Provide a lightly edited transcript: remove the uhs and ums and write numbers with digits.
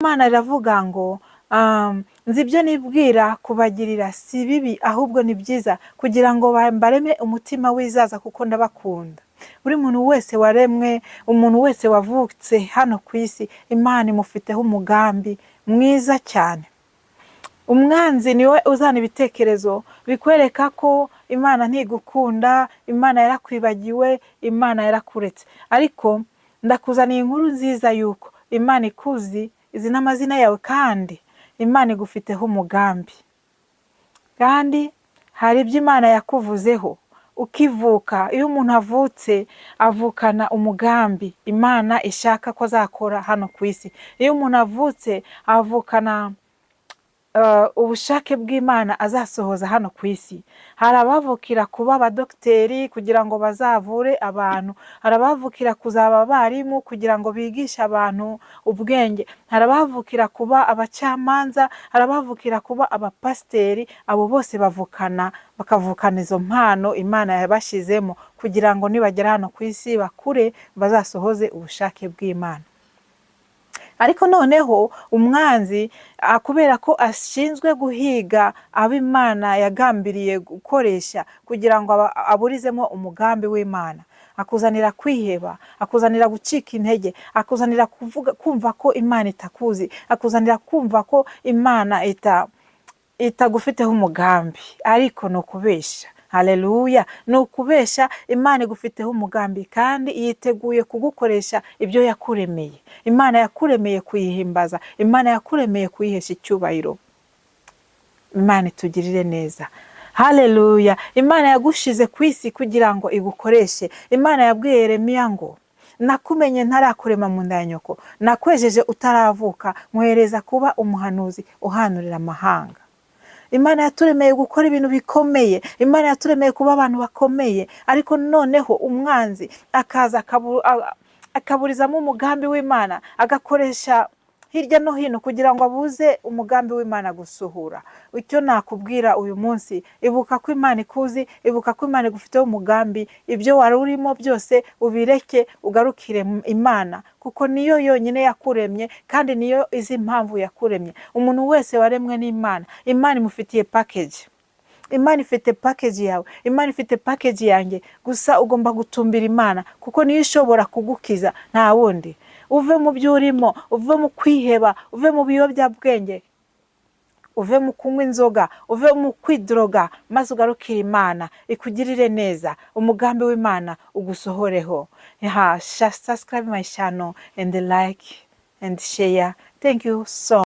Imana iravuga ngo nzi ibyo nibwira kubagirira si bibi ahubwo ni byiza kugira ngo mbareme umutima wizaza kuko ndabakunda. Buri muntu wese waremwe, umuntu wese wavutse hano ku isi, Imana imufiteho umugambi mwiza cyane. Umwanzi niwe uzana ibitekerezo bikwereka ko Imana ntigukunda, Imana yarakwibagiwe, Imana yarakuretse. Ariko ndakuzaniye inkuru nziza yuko Imana ikuzi, izi n'amazina yawe, kandi Imana igufiteho umugambi. Kandi hari ibyo Imana yakuvuzeho ukivuka. Iyo umuntu avutse avukana umugambi Imana ishaka ko azakora hano ku isi. Iyo umuntu avutse avukana ubushake bw'Imana azasohoza hano ku isi. Hari abavukira kuba abadokiteri kugira ngo bazavure abantu, hari abavukira kuzaba abarimu kugira ngo bigishe abantu ubwenge, hari abavukira kuba abacamanza, hari abavukira kuba abapasiteri. Abo bose bakavukana izo mpano Imana yabashizemo kugira ngo nibagera hano ku isi bakure bazasohoze ubushake bw'Imana. Ariko noneho umwanzi kubera ko ashinzwe guhiga abo Imana yagambiriye gukoresha kugira ngo aburizemo umugambi w'Imana, akuzanira kwiheba, akuzanira gucika intege, akuzanira kumva ko Imana itakuzi, akuzanira kumva ko Imana itagufiteho umugambi. Ariko no kubesha. Haleluya. No kubesha. Imana igufiteho umugambi kandi yiteguye kugukoresha ibyo yakuremeye. Imana yakuremeye kuyihimbaza, Imana yakuremeye kuyihesha icyubahiro. Imana itugirire neza. Haleluya. Imana yagushize ku isi kugira ngo igukoreshe. Imana yabwiye Yeremiya ngo nakumenye ntarakurema mu nda ya nyoko, nakwejeje utaravuka, nkwereza kuba umuhanuzi uhanurira amahanga. Imana yaturemeye gukora ibintu bikomeye, Imana yaturemeye kuba abantu bakomeye. Ariko noneho umwanzi akaza akaburizamo umugambi w'Imana, agakoresha hirya no hino kugira ngo abuze umugambi w'Imana gusuhura. Icyo nakubwira uyu munsi, ibuka ko Imana ikuzi, ibuka ko Imana igufiteho umugambi. Ibyo wari urimo byose ubireke ugarukire Imana, kuko niyo yonyine yakuremye kandi niyo izi impamvu yakuremye. Umuntu wese waremwe n'Imana, Imana imufitiye package. Imana ifite package yawe, Imana ifite package yanjye. Gusa ugomba gutumbira Imana kuko niyo ishobora kugukiza, nta wundi. Uve mu byo urimo, uve mu kwiheba, uve mu biyobyabwenge, uve mu kunywa inzoga, uve mu kwidroga, maze ugarukire Imana ikugirire neza, umugambi w'Imana ugusohoreho. Subscribe my channel and like and share. Thank you so much.